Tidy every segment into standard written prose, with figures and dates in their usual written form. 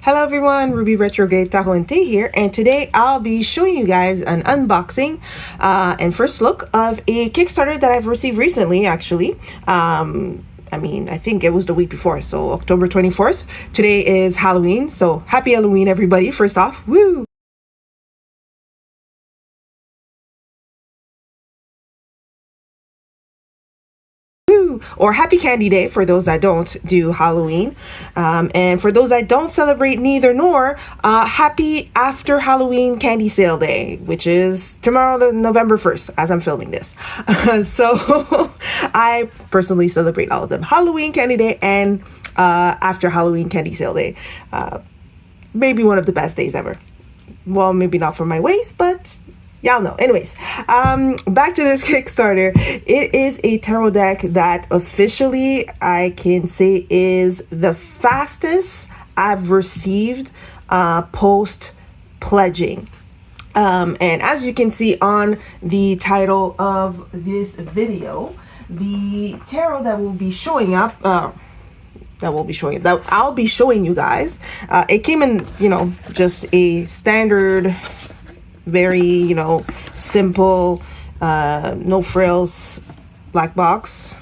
Hello everyone, Ruby Retrograde Tahoe and Tea here, and today I'll be showing you guys an unboxing and first look of a Kickstarter that I've received recently, actually. I think it was the week before, so October 24th. Today is Halloween, so happy Halloween everybody, first off. Woo! Or Happy Candy Day for those that don't do Halloween, and for those that don't celebrate neither nor, happy after Halloween candy sale day, which is tomorrow, November 1st, as I'm filming this. So I personally celebrate all of them: Halloween candy day and after Halloween candy sale day. Maybe one of the best days ever. Well, maybe not for my waist, but y'all know. Anyways, back to this Kickstarter. It is a tarot deck that officially I can say is the fastest I've received post pledging. And as you can see on the title of this video, the tarot that will be showing up, that I'll be showing you guys, it came in, just a standard, very, simple, no frills black box.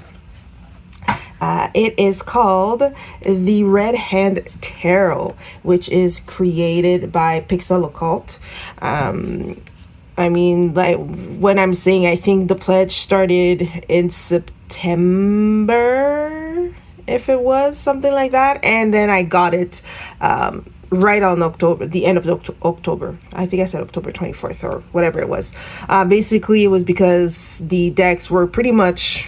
It is called the Red Hand Tarot, which is created by Pixel Occult. Like when I'm saying, I think the pledge started in September, if it was something like that, and then I got it right on the end of October. I think I said October 24th or whatever it was. Basically, it was because the decks were pretty much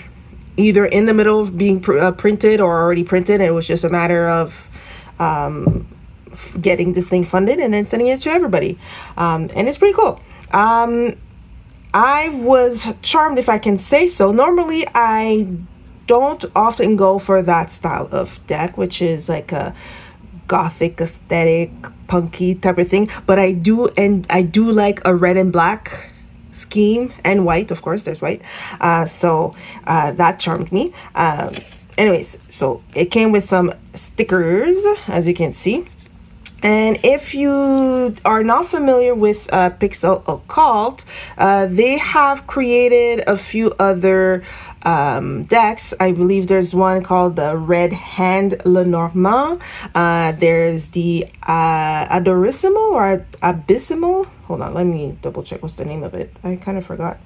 either in the middle of being printed or already printed. And it was just a matter of getting this thing funded and then sending it to everybody. And it's pretty cool. I was charmed, if I can say so. Normally, I don't often go for that style of deck, which is like a Gothic aesthetic, punky type of thing, but I do like a red and black scheme, and white, of course, there's white, so that charmed me. Anyways, so it came with some stickers, as you can see. And if you are not familiar with Pixel Occult, they have created a few other decks. I believe there's one called the Red Hand Lenormand. There's the Adorissimo or Abyssimo. Hold on, let me double check what's the name of it. I kind of forgot.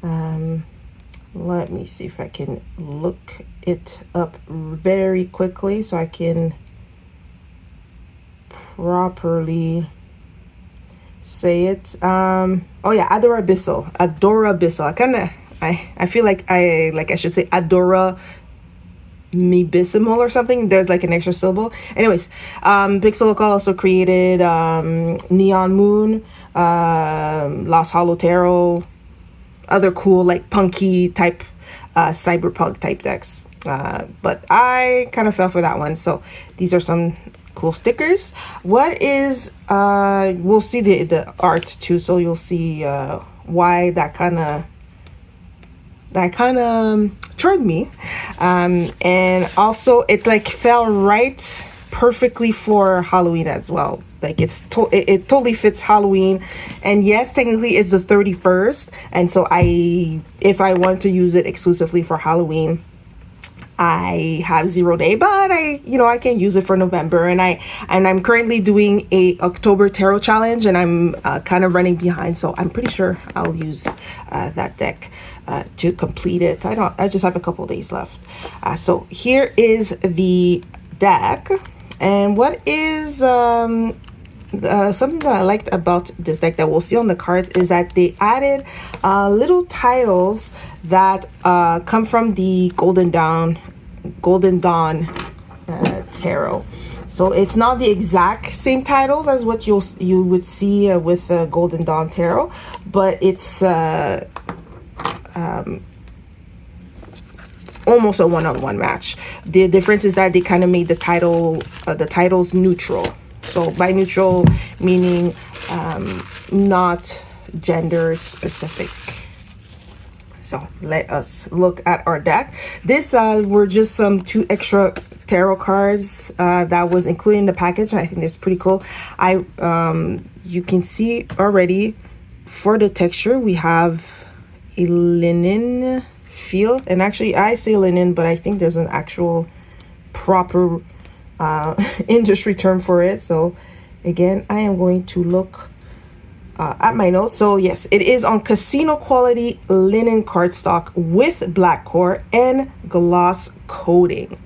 Let me see if I can look it up very quickly so I can properly say it. Oh yeah, Adorabyssal. I feel like I should say Adora Mibissimo or something. There's like an extra syllable. Anyways, Pixel Occult also created Neon Moon, Lost Hollow Tarot, other cool like punky type cyberpunk type decks. But I kind of fell for that one. So these are some cool stickers. What is we'll see the art too, so you'll see why that kind of charmed me, and also it like fell right perfectly for Halloween as well. Like it totally fits Halloween, and yes, technically it's the 31st, and so if I wanted to use it exclusively for Halloween, I have 0 day, but I can use it for November, and I'm currently doing a October tarot challenge, and I'm kind of running behind, so I'm pretty sure I'll use that deck to complete it. I just have a couple days left. So here is the deck, and what is something that I liked about this deck that we'll see on the cards is that they added little titles that come from the Golden Dawn tarot. So it's not the exact same titles as what you would see with Golden Dawn tarot, but it's almost a one-on-one match. The difference is that they kind of made the titles neutral. So by neutral meaning not gender specific. So let us look at our deck. This were just some 2 extra tarot cards that was included in the package. I think that's pretty cool. You can see already for the texture we have a linen feel, and actually I say linen, but I think there's an actual proper industry term for it. So again, I am going to look at my notes. So yes, it is on casino quality linen cardstock with black core and gloss coating.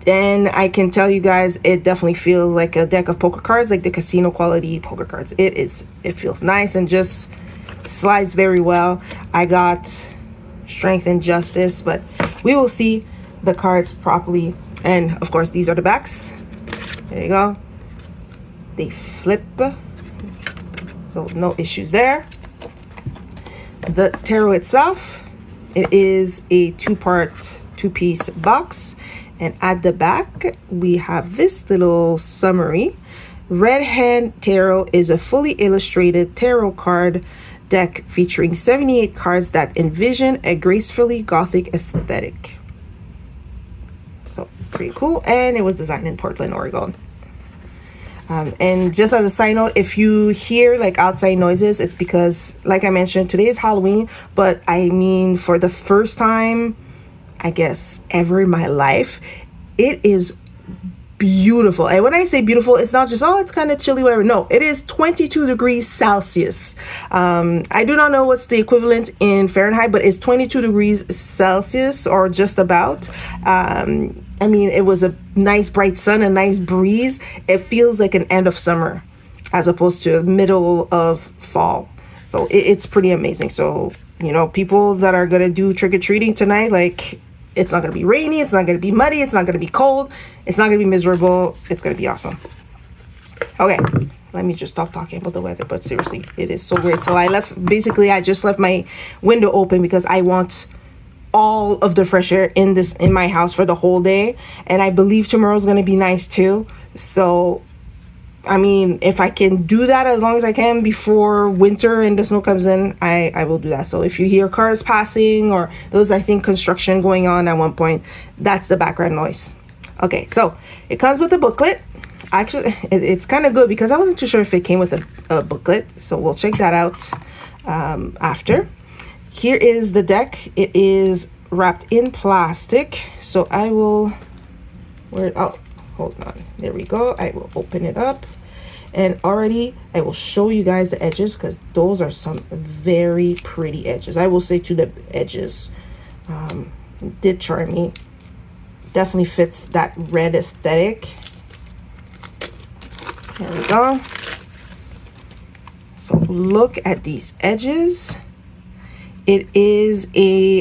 And I can tell you guys, it definitely feels like a deck of poker cards, like the casino quality poker cards. It feels nice and just slides very well. I got strength and justice, but we will see the cards properly. And of course, these are the backs. There you go. They flip, so no issues there. The tarot itself, it is a two-piece box. And at the back, we have this little summary. Red Hand Tarot is a fully illustrated tarot card deck featuring 78 cards that envision a gracefully gothic aesthetic. So pretty cool. And it was designed in Portland, Oregon. And just as a side note, if you hear like outside noises, it's because, like I mentioned, today is Halloween. But I mean, for the first time, I guess, ever in my life, it is beautiful. And when I say beautiful, it's not just, oh, it's kind of chilly, whatever. No, it is 22 degrees Celsius. I do not know what's the equivalent in Fahrenheit, but it's 22 degrees Celsius or just about. I mean, it was a nice bright sun, a nice breeze. It feels like an end of summer as opposed to middle of fall. So it's pretty amazing. So, you know, people that are going to do trick-or-treating tonight, like, it's not going to be rainy, it's not going to be muddy, it's not going to be cold, it's not going to be miserable, it's going to be awesome. Okay, let me just stop talking about the weather, but seriously, it is so great. So I just left my window open because I want all of the fresh air in my house for the whole day, and I believe tomorrow's going to be nice too. So I mean, if I can do that as long as I can before winter and the snow comes in, I will do that. So if you hear cars passing or those, I think, construction going on at one point, that's the background noise. Okay, so it comes with a booklet. Actually, it's kind of good because I wasn't too sure if it came with a booklet. So we'll check that out after. Here is the deck. It is wrapped in plastic. So I will hold on. There we go. I will open it up. And already I will show you guys the edges because those are some very pretty edges. I will say to the edges did charm me. Definitely fits that red aesthetic. There we go. So look at these edges. It is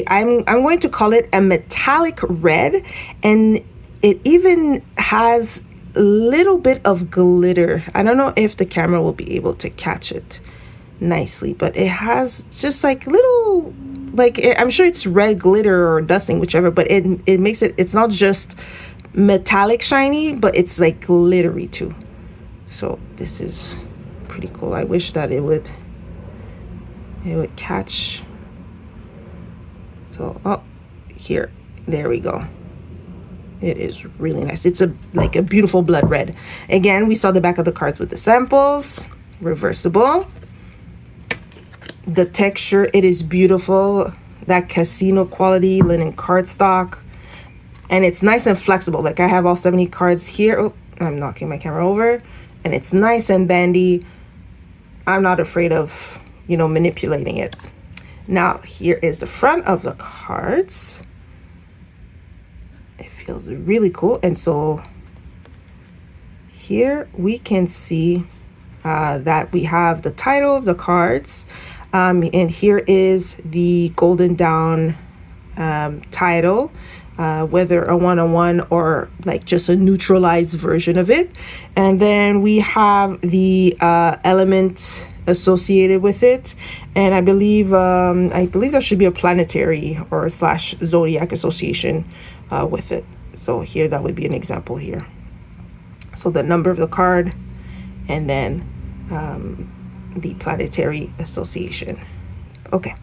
I'm going to call it a metallic red, and it even has a little bit of glitter. I don't know if the camera will be able to catch it nicely, but it has just like little, like, I'm sure it's red glitter or dusting, whichever, but it makes it's not just metallic shiny, but it's like glittery too. So this is pretty cool. I wish that it would catch. So here, there we go. It is really nice. It's like a beautiful blood red. Again, we saw the back of the cards with the samples. Reversible. The texture, it is beautiful. That casino quality linen cardstock. And it's nice and flexible. Like I have all 70 cards here. Oh, I'm knocking my camera over. And it's nice and bandy. I'm not afraid of, manipulating it. Now, here is the front of the cards. It feels really cool. And so here we can see that we have the title of the cards. And here is the Golden Dawn title, whether a one-on-one or like just a neutralized version of it. And then we have the element associated with it, and I believe there should be a planetary or / zodiac association with it. So here, that would be an example here. So the number of the card, and then the planetary association. Okay,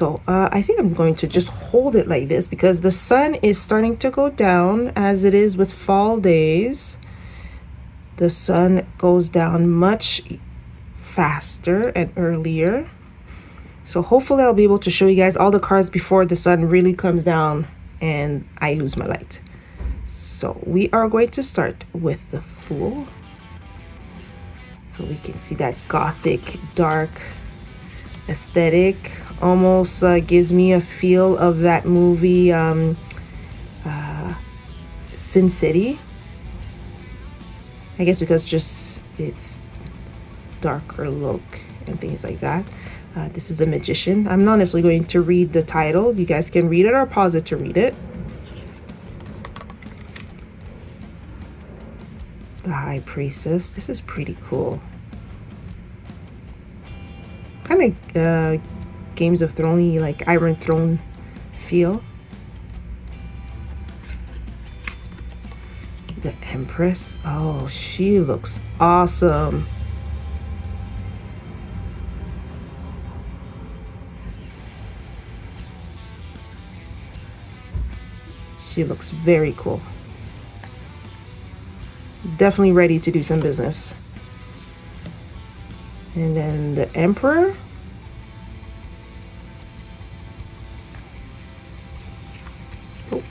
So I think I'm going to just hold it like this because the sun is starting to go down, as it is with fall days. The sun goes down much faster and earlier. So hopefully I'll be able to show you guys all the cards before the sun really comes down and I lose my light. So we are going to start with the Fool. So we can see that gothic, dark aesthetic. Almost gives me a feel of that movie Sin City. I guess because just it's darker look and things like that. This is a magician. I'm not necessarily going to read the title. You guys can read it or pause it to read it. The High Priestess. This is pretty cool. Kind of Games of Thrones, like Iron Throne feel. The Empress. Oh, she looks awesome. She looks very cool. Definitely ready to do some business. And then the Emperor. Oh.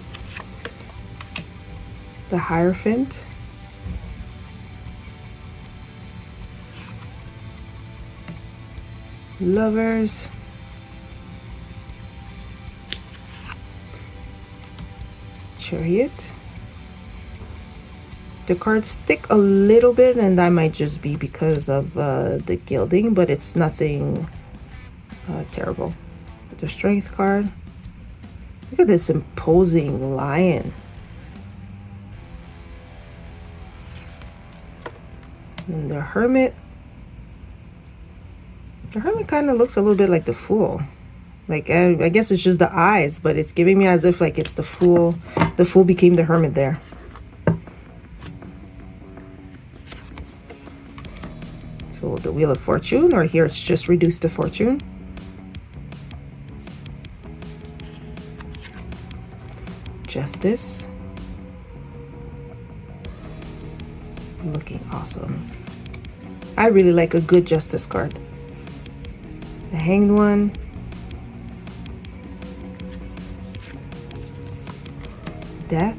The Hierophant. Lovers. Chariot. The cards stick a little bit, and that might just be because of the gilding, but it's nothing terrible. The Strength card. Look at this imposing lion. And the Hermit. The Hermit kind of looks a little bit like the Fool. Like, I guess it's just the eyes, but it's giving me as if like it's the Fool. The Fool became the Hermit there. So the Wheel of Fortune, or here it's just reduced to Fortune. Justice. Looking awesome. I really like a good Justice card. The Hanged One. Death.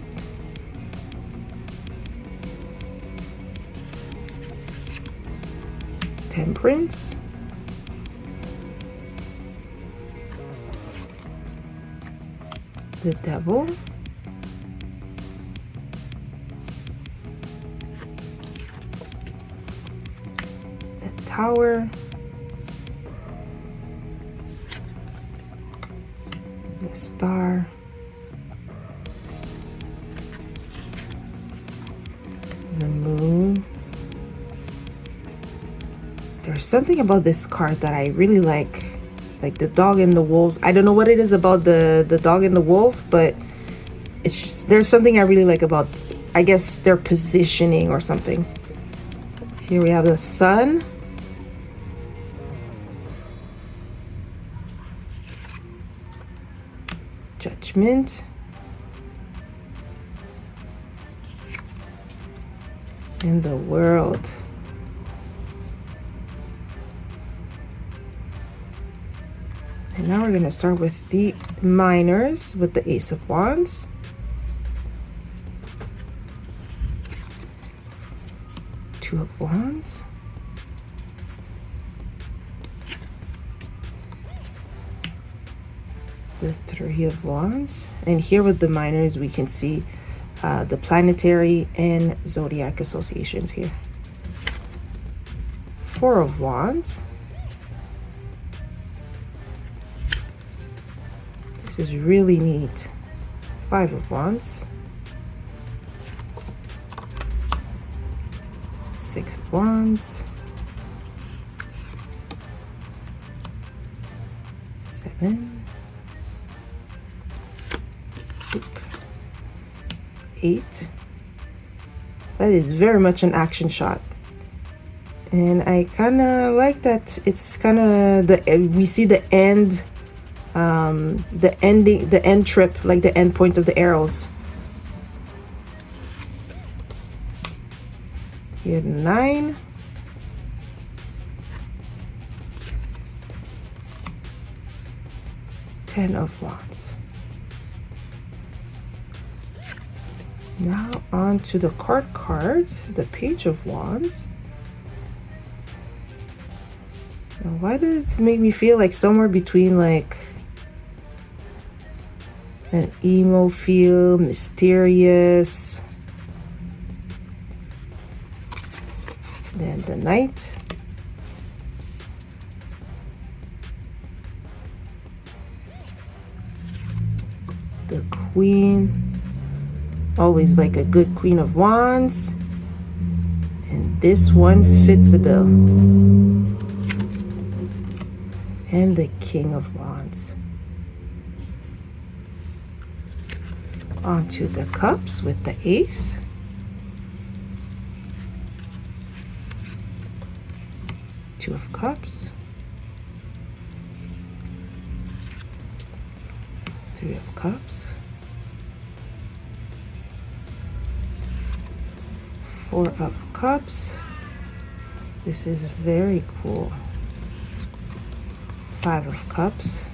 Temperance. The Devil. The Tower. The Star. The Moon. There's something about this card that I really like the Dog and the Wolves. I don't know what it is about the Dog and the Wolf, but it's just, there's something I really like about, I guess, their positioning or something. Here we have the Sun. Judgment. And the World. And now we're going to start with the minors with the Ace of Wands. Two of Wands. The Three of Wands. And here with the minors, we can see the planetary and zodiac associations here. Four of Wands. This is really neat. Five of Wands. Six of Wands. Seven. Eight. That is very much an action shot. And I kind of like that it's kind of we see the end the end trip, like the end point of the arrows. Here 9. Ten of Wands. Now on to the cards, the Page of Wands. Now why does it make me feel like somewhere between like an emo feel, mysterious. Then the Knight. The Queen. Always like a good Queen of Wands. And this one fits the bill. And the King of Wands. Onto the Cups with the Ace. Two of Cups. Three of Cups. Four of Cups. This is very cool. Five of Cups.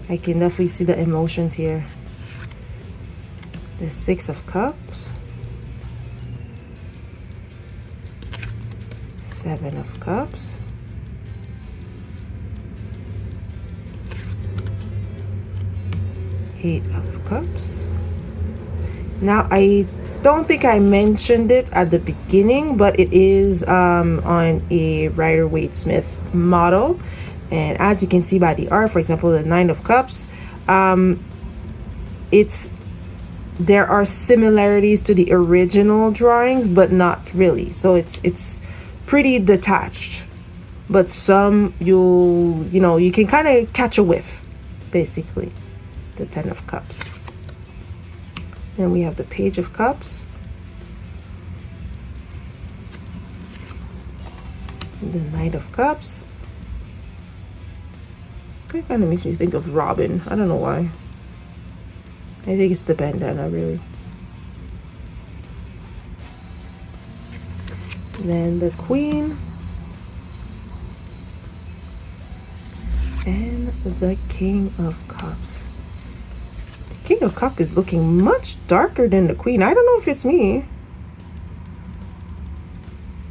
I can definitely see the emotions here. The Six of Cups. Seven of Cups. Eight of Cups. Now I don't think I mentioned it at the beginning, but it is on a Rider-Waite-Smith model, and as you can see by the art, for example, the Nine of Cups, there are similarities to the original drawings, but not really. So it's pretty detached, but some you can kind of catch a whiff, basically. The Ten of Cups. Then we have the Page of Cups. The Knight of Cups. It kind of makes me think of Robin. I don't know why. I think it's the bandana, really. Then the Queen. And the King of Cups. King of Cups is looking much darker than the Queen. I don't know if it's me.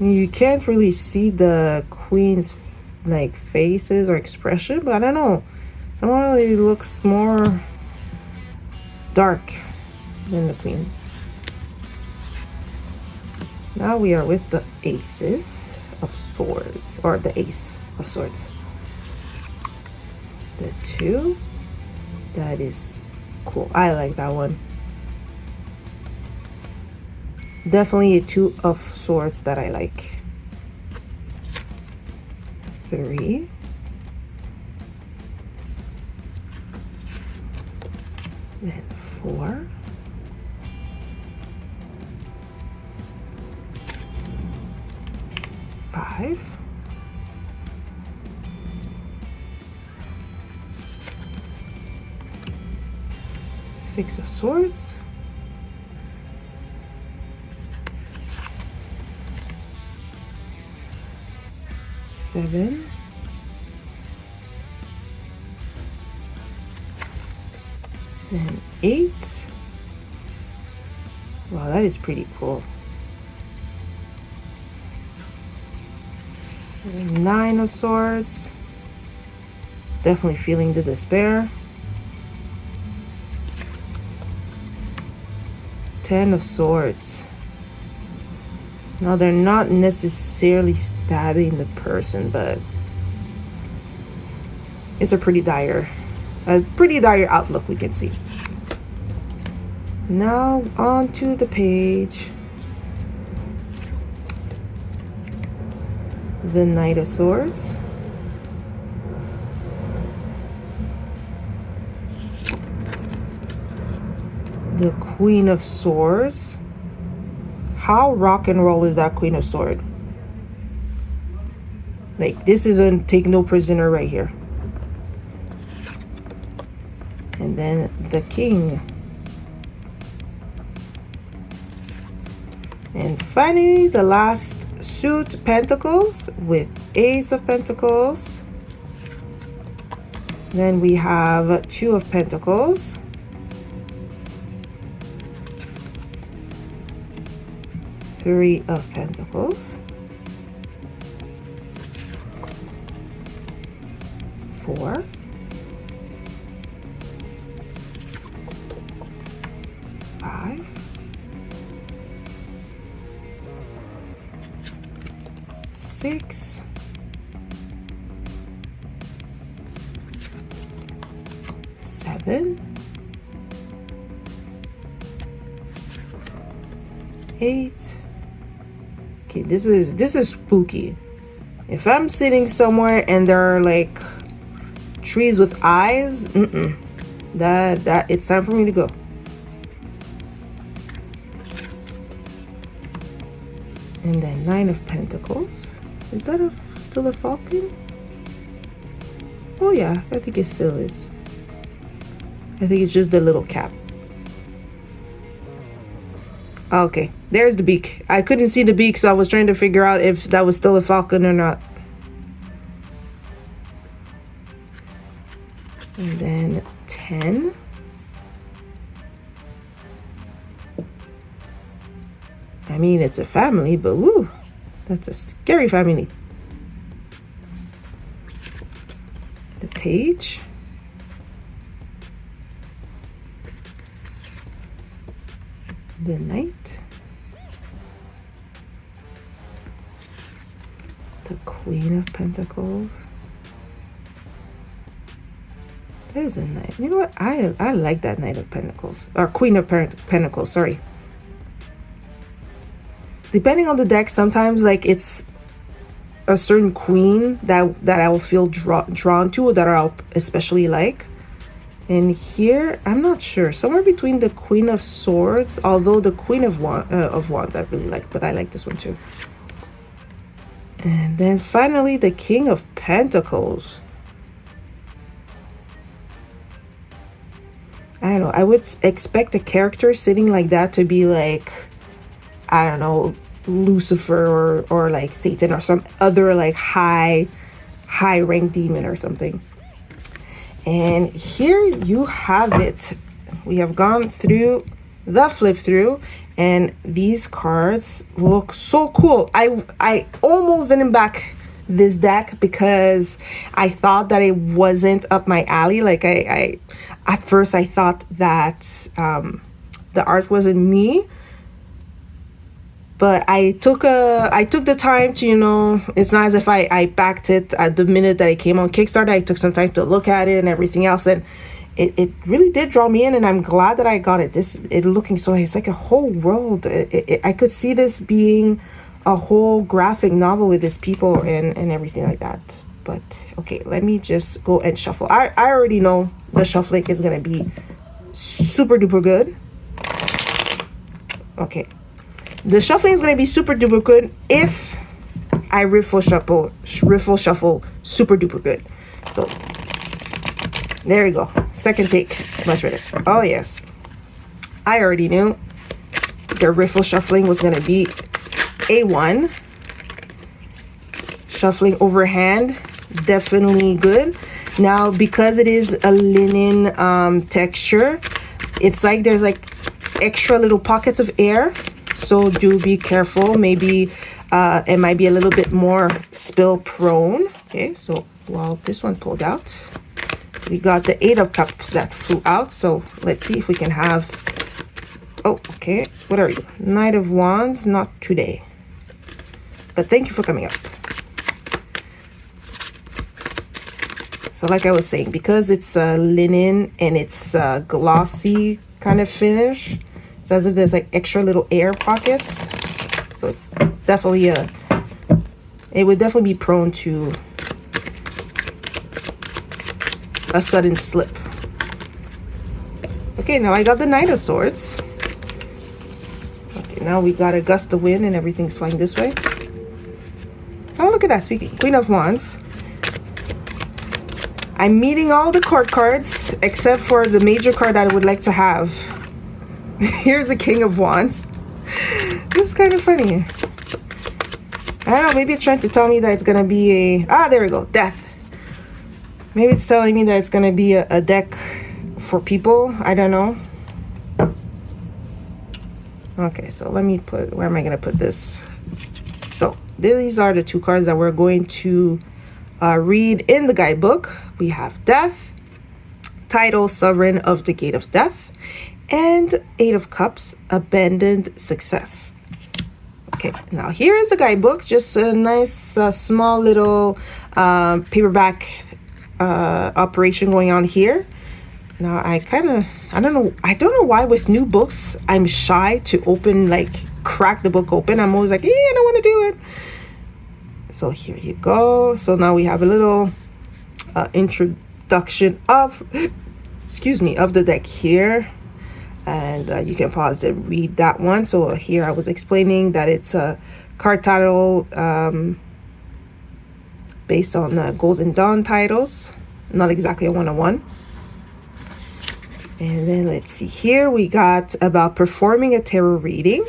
You can't really see the Queen's like faces or expression, but I don't know. Somehow it looks more dark than the Queen. Now we are with the Aces of Swords, or the Ace of Swords. The Two. That is cool. I like that one. Definitely a Two of Swords that I like. Three. Then four. Five. Six of Swords. Seven. And eight. Wow, that is pretty cool. And Nine of Swords. Definitely feeling the despair. Ten of Swords. Now they're not necessarily stabbing the person, but it's a pretty dire outlook we can see. Now on to the page. The Knight of Swords. The Queen of Swords. How rock and roll is that Queen of Swords? Like, this is a take no prisoner right here. And then the king. And finally, the last suit, pentacles, with ace of pentacles. Then we have 2 of pentacles. 3 of pentacles. 4. 5. 6. 7. 8. Okay, this is spooky. If I'm sitting somewhere and there are like trees with eyes, that it's time for me to go. And then 9 of pentacles. Is that still a falcon? Oh yeah, I think it still is. I think it's just the little cap. Okay, there's the beak. I couldn't see the beak, so I was trying to figure out if that was still a falcon or not. And then 10. I mean, it's a family, but woo, that's a scary family. The page. The knight. The queen of pentacles. There's a knight. You know what? I like that knight of pentacles. Or queen of pentacles, sorry. Depending on the deck, sometimes like it's a certain queen that I will feel drawn to, or that I'll especially like. And here, I'm not sure. Somewhere between the Queen of Swords, although the Queen of Wands I really like, but I like this one too. And then finally, the King of Pentacles. I don't know. I would expect a character sitting like that to be like, I don't know, Lucifer or like Satan or some other like high rank demon or something. And here you have it. We have gone through the flip through, and these cards look so cool. I almost didn't back this deck because I thought that it wasn't up my alley. Like I at first I thought that the art wasn't me. But I took the time to, you know, it's not as if I backed it at the minute that it came on Kickstarter. I took some time to look at it and everything else, and it really did draw me in, and I'm glad that I got it. It looking so, it's like a whole world. I could see this being a whole graphic novel with these people and everything like that. But okay, let me just go and shuffle. I already know the shuffling is gonna be super duper good. Okay. The shuffling is going to be super duper good if I riffle shuffle super duper good. So there you go. Second take, much better. Oh yes, I already knew the riffle shuffling was going to be A1. Shuffling overhand, definitely good. Now, because it is a linen texture, it's like there's like extra little pockets of air. So do be careful. Maybe it might be a little bit more spill prone. Okay, so while this one pulled out, we got the 8 of Cups that flew out. So let's see if we can have, oh, okay, what are you? Knight of Wands, not today. But thank you for coming up. So like I was saying, because it's linen and it's glossy kind of finish, it's as if there's like extra little air pockets. So it's definitely it would definitely be prone to a sudden slip. Okay, now I got the Knight of Swords. Okay, now we got a gust of wind and everyth's flying this way. Oh, look at at that. Speaking Queen of Wands. I'm meeting all the court cards except for the major card that I would like to have. Here's the King of Wands. This is kind of funny. I don't know, maybe it's trying to tell me that it's gonna be a... Ah, there we go, Death. Maybe it's telling me that it's gonna be a deck for people. I don't know. Okay, so let me put... Where am I gonna put this? So, these are the two cards that we're going to read in the guidebook. We have Death, title Sovereign of the Gate of Death, and Eight of Cups, Abandoned Success. Okay, now here is the guidebook. Just a nice small little paperback operation going on here. Now I don't know why with new books I'm shy to open, like crack the book open. I'm always like, yeah, I don't want to do it. So here you go. So now we have a little introduction of of the deck here, and you can pause and read that one. So here I was explaining that it's a card title based on the Golden Dawn titles, not exactly a one-on-one. And then let's see, here we got about performing a tarot reading.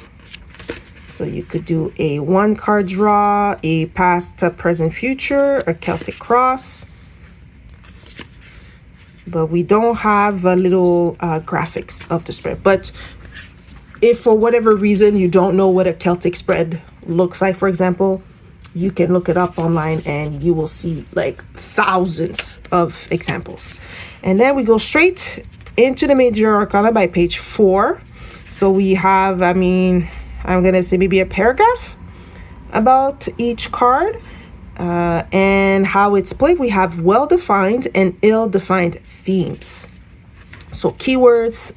So you could do a 1-card draw, a past, present, future, a Celtic cross. But we don't have a little graphics of the spread. But if for whatever reason you don't know what a Celtic spread looks like, for example, you can look it up online and you will see like thousands of examples. And then we go straight into the major arcana by page 4. So we have, I'm gonna say maybe a paragraph about each card and how it's played. We have well-defined and ill-defined themes. So keywords,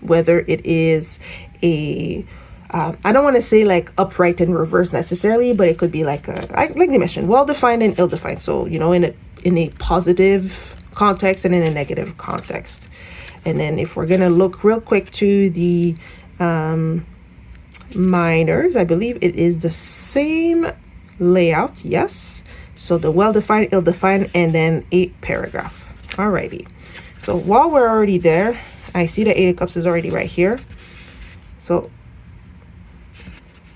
whether it is a I don't want to say like upright and reverse necessarily, but it could be like like they mentioned, well-defined and ill-defined. So in a positive context and in a negative context. And then if we're gonna look real quick to the minors, I believe it is the same layout. Yes, so the well-defined, ill-defined, and then a paragraph. Alrighty, so while we're already there, I see the Eight of Cups is already right here. So,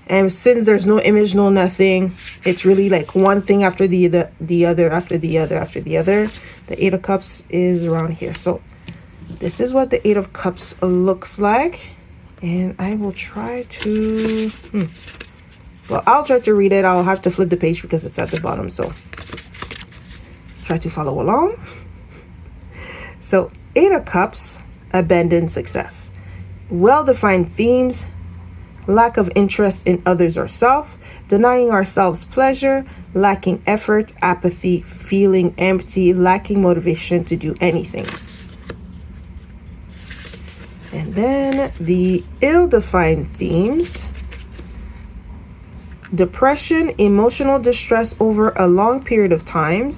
and since there's no image, no nothing, it's really like one thing after the other after the other after the other. The Eight of Cups is around here. So this is what the Eight of Cups looks like. And I will try to, well, I'll try to read it. I'll have to flip the page because it's at the bottom. So try to follow along. So Eight of Cups, abandoned success. Well-defined themes, lack of interest in others or self, denying ourselves pleasure, lacking effort, apathy, feeling empty, lacking motivation to do anything. And then the ill-defined themes, depression, emotional distress over a long period of time,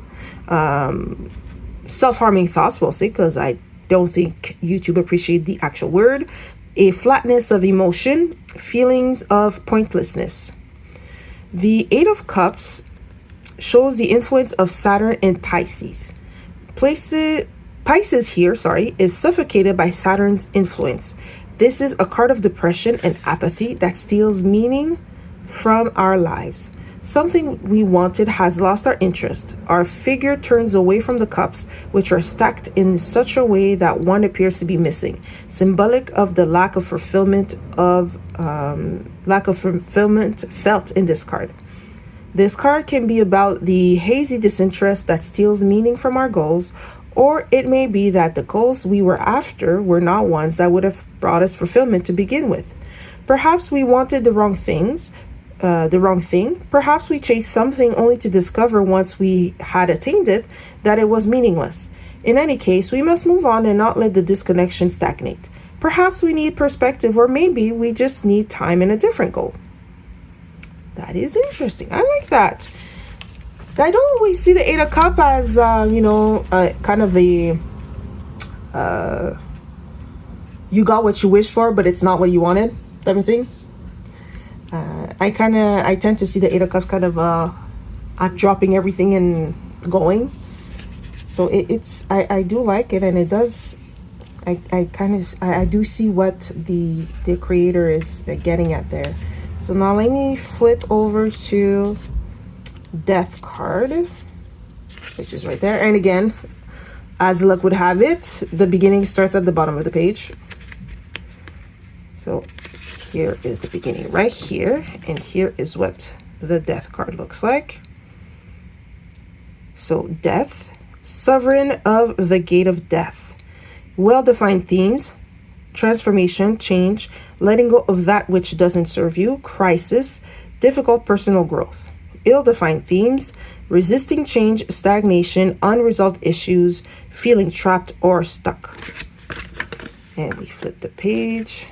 self-harming thoughts, we'll say, because I don't think YouTube appreciate the actual word, a flatness of emotion, feelings of pointlessness. The Eight of Cups shows the influence of Saturn in Pisces. Pisces here, is suffocated by Saturn's influence. This is a card of depression and apathy that steals meaning from our lives. Something we wanted has lost our interest. Our figure turns away from the cups, which are stacked in such a way that one appears to be missing, symbolic of the lack of fulfillment felt in this card. This card can be about the hazy disinterest that steals meaning from our goals, or it may be that the goals we were after were not ones that would have brought us fulfillment to begin with. Perhaps we wanted the wrong thing. Perhaps we chased something only to discover once we had attained it that it was meaningless. In any case, we must move on and not let the disconnection stagnate. Perhaps we need perspective, or maybe we just need time and a different goal. That is interesting. I like that. I don't always see the Eight of Cups as, kind of a, you got what you wished for, but it's not what you wanted type of thing. I tend to see the Eight of Cups kind of dropping everything and going. So I do like it, and it does. I do see what the creator is getting at there. So now let me flip over to Death card, which is right there. And again, as luck would have it, the beginning starts at the bottom of the page. So here is the beginning right here, and here is what the Death card looks like. So Death, Sovereign of the Gate of Death. Well-defined themes: transformation, change, letting go of that which doesn't serve you, crisis, difficult personal growth. Ill-defined themes: resisting change, stagnation, unresolved issues, feeling trapped or stuck. And we flip the page.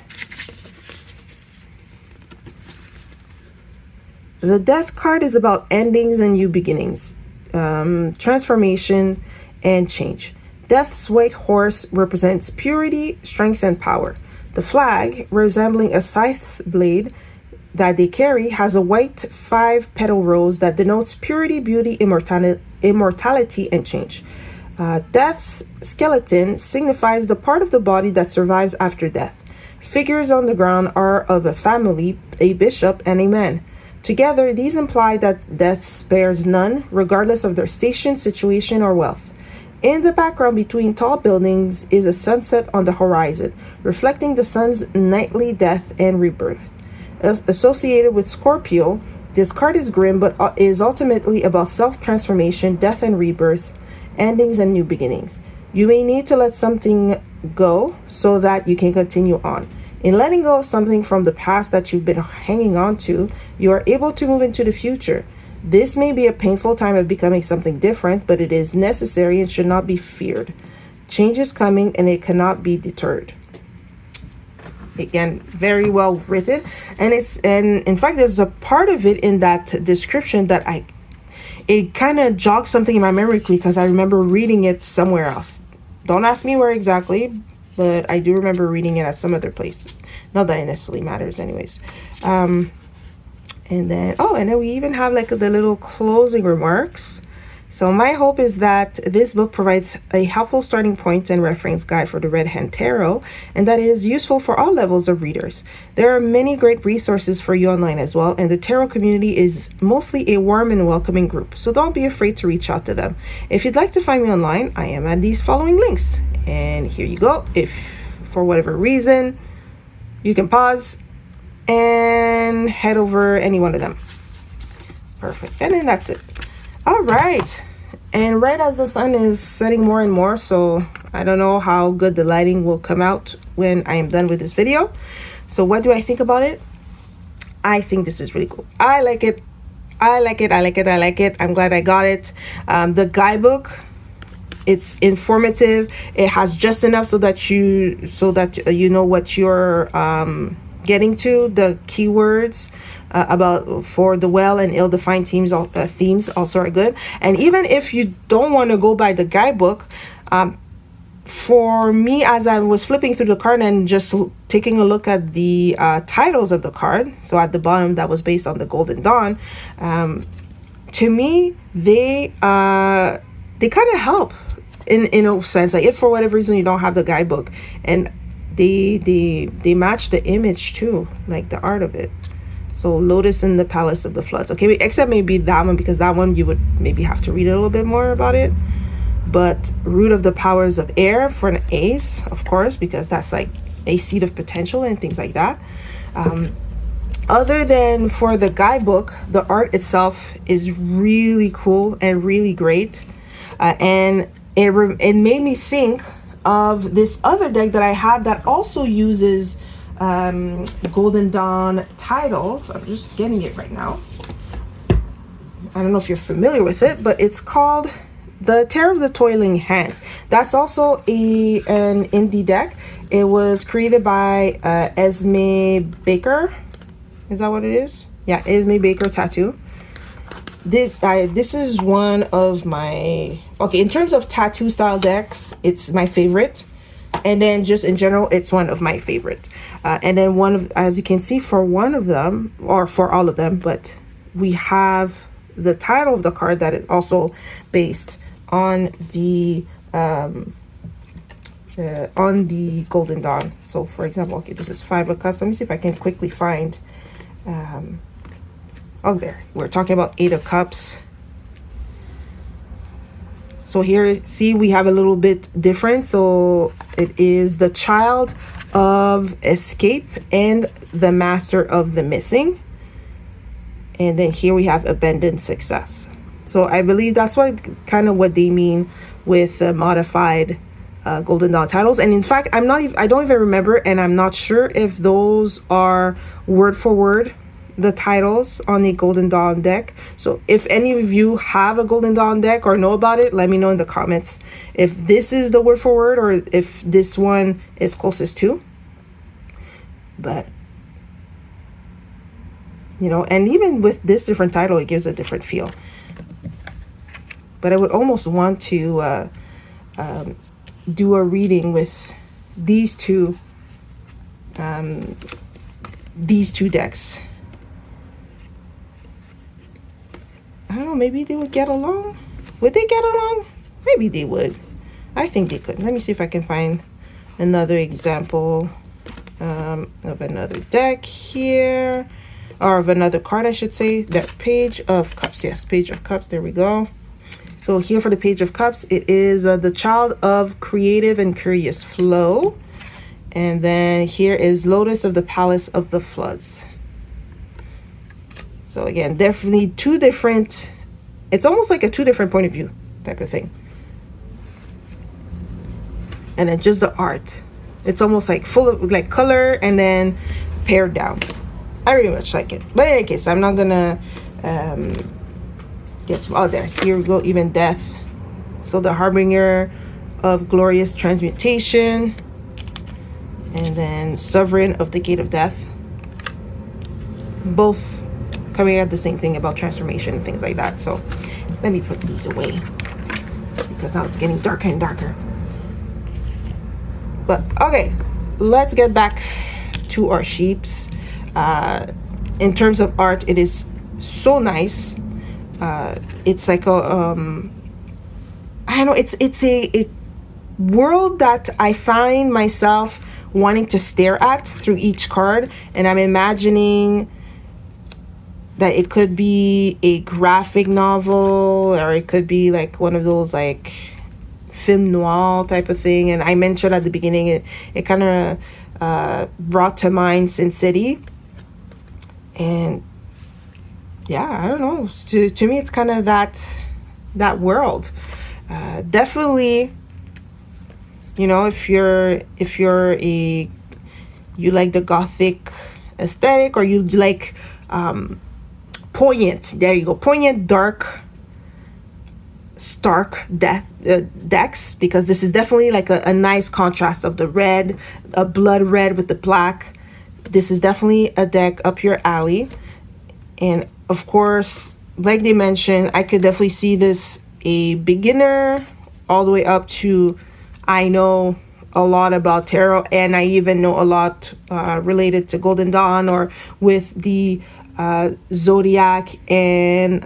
The Death card is about endings and new beginnings, transformation and change. Death's white horse represents purity, strength, and power. The flag, resembling a scythe blade that they carry, has a white 5-petal rose that denotes purity, beauty, immortality, and change. Death's skeleton signifies the part of the body that survives after death. Figures on the ground are of a family, a bishop, and a man. Together, these imply that death spares none, regardless of their station, situation, or wealth. In the background between tall buildings is a sunset on the horizon, reflecting the sun's nightly death and rebirth. Associated with Scorpio, this card is grim but is ultimately about self-transformation, death and rebirth, endings and new beginnings. You may need to let something go so that you can continue on. In letting go of something from the past that you've been hanging on to, you are able to move into the future. This may be a painful time of becoming something different, but it is necessary and should not be feared. Change is coming and it cannot be deterred. Again, very well written. And in fact, there's a part of it in that description that it kind of jogs something in my memory because I remember reading it somewhere else. Don't ask me where exactly, but I do remember reading it at some other place. Not that it necessarily matters anyways. And then we even have like the little closing remarks. So my hope is that this book provides a helpful starting point and reference guide for the Red Hand Tarot, and that it is useful for all levels of readers. There are many great resources for you online as well, and the tarot community is mostly a warm and welcoming group, so don't be afraid to reach out to them. If you'd like to find me online, I am at these following links. And here you go. If for whatever reason you can pause and head over any one of them. Perfect. And then that's it. All right. And right as the sun is setting more and more, so I don't know how good the lighting will come out when I am done with this video. So what do I think about it? I think this is really cool. I like it. I like it. I'm glad I got it. The guidebook, it's informative. It has just enough so that you know what you're getting to. The keywords about for the well and ill-defined themes also are good. And even if you don't want to go by the guidebook, for me, as I was flipping through the card and just taking a look at the titles of the card, so at the bottom that was based on the Golden Dawn, to me they kind of help in a sense. Like if for whatever reason you don't have the guidebook, and they match the image too, like the art of it. So Lotus in the Palace of the Floods. Okay, except maybe that one, because that one you would maybe have to read a little bit more about it. But Root of the Powers of Air for an ace, of course, because that's like a seed of potential and things like that. Other than for the guidebook, the art itself is really cool and really great. And it made me think of this other deck that I have that also uses Golden Dawn titles. I'm just getting it right now. I don't know if you're familiar with it, but it's called the Tarot of the Toiling Hands. That's also an indie deck. It was created by Esme Baker. Is that what it is? Yeah, Esme Baker Tattoo. This is one of my, in terms of tattoo style decks, it's my favorite. And then just in general, it's one of my favorite. And then as you can see, for one of them, or for all of them, but we have the title of the card that is also based on the Golden Dawn. So for example, okay, this is 5 of Cups. Let me see if I can quickly find oh, there, we're talking about 8 of Cups. So here, see, we have a little bit different. So it is the Child of Escape and the Master of the Missing. And then here we have Abandoned Success. So I believe that's what what they mean with the modified Golden Dawn titles. And in fact, I don't even remember, and I'm not sure if those are word for word the titles on the Golden Dawn deck. So if any of you have a Golden Dawn deck or know about it, let me know in the comments if this is the word for word or if this one is closest to. But you know, and even with this different title, it gives a different feel. But I would almost want to do a reading with these two decks. I don't know, maybe they would get along. Would they get along? Maybe they would. I think they could. Let me see if I can find another example of another deck here, or of another card, I should say. That Page of Cups. Yes, Page of Cups. There we go. So here for the Page of Cups, it is the Child of Creative and Curious Flow. And then here is Lotus of the Palace of the Floods. So again, definitely two different, it's almost like a 2 different point of view type of thing. And then just the art. It's almost like full of like color and then pared down. I really much like it. But in any case, I'm not gonna get to, oh, there, here we go, Even Death. So the Harbinger of Glorious Transmutation. And then Sovereign of the Gate of Death. Both coming at the same thing about transformation and things like that. So let me put these away because now it's getting darker and darker. But okay, let's get back to our sheeps. In terms of art, it is so nice. It's like a I don't know, it's a world that I find myself wanting to stare at through each card, and I'm imagining that it could be a graphic novel, or it could be like one of those like film noir type of thing. And I mentioned at the beginning, it kind of brought to mind Sin City. And yeah, I don't know, to me it's kind of that world. Definitely, you know, if you like the Gothic aesthetic, or you like poignant, there you go, poignant, dark, stark decks, because this is definitely like a nice contrast of the red, a blood red with the black. This is definitely a deck up your alley. And of course, like they mentioned, I could definitely see this a beginner all the way up to I know a lot about tarot, and I even know a lot related to Golden Dawn, or with the zodiac and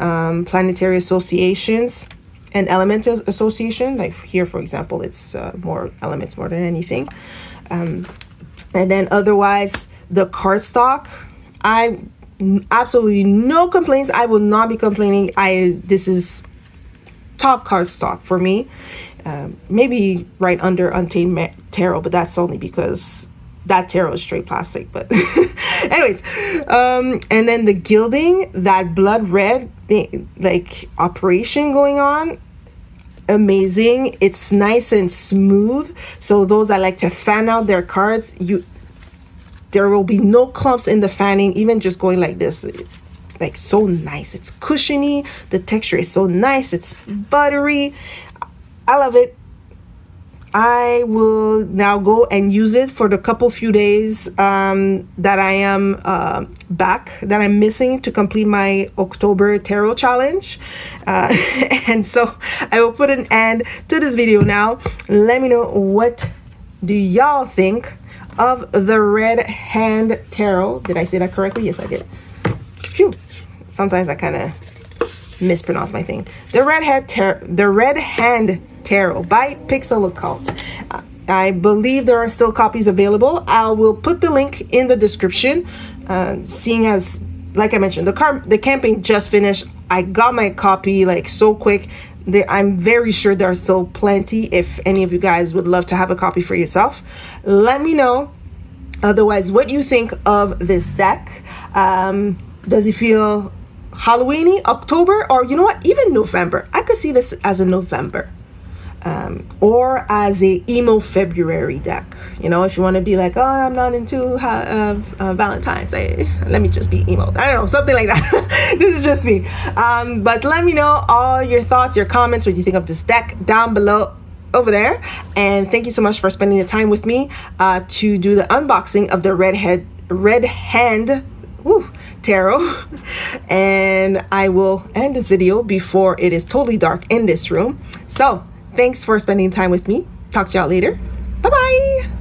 planetary associations and elemental association. Like here, for example, it's more elements more than anything. And then otherwise, the cardstock, I absolutely no complaints. I will not be complaining. This is top cardstock for me. Maybe right under Untamed Tarot, but that's only because that tarot is straight plastic. But anyways, and then the gilding, that blood red thing, like operation going on, amazing. It's nice and smooth. So those that like to fan out their cards, there will be no clumps in the fanning, even just going like this. Like so nice. It's cushiony. The texture is so nice. It's buttery. I love it. I will now go and use it for the few days that I am back, that I'm missing to complete my October tarot challenge. And so I will put an end to this video now. Let me know, what do y'all think of the Red Hand Tarot? Did I say that correctly? Yes, I did. Phew. Sometimes I kind of mispronounced my thing. The Red Hand Tarot by Pixel Occult. I believe there are still copies available. I will put the link in the description. Seeing as, like I mentioned, the campaign just finished. I got my copy like so quick. I'm very sure there are still plenty. If any of you guys would love to have a copy for yourself, let me know. Otherwise, what you think of this deck. Does it feel Halloweeny, October, or you know what, even November? I could see this as a November, or as a emo February deck. You know, if you want to be like, oh, I'm not into Valentine's Day, let me just be emo. I don't know, something like that. This is just me. But let me know all your thoughts, your comments, what you think of this deck down below over there. And thank you so much for spending the time with me to do the unboxing of the Red Hand Tarot. And I will end this video before it is totally dark in this room. So thanks for spending time with me. Talk to y'all later. Bye bye.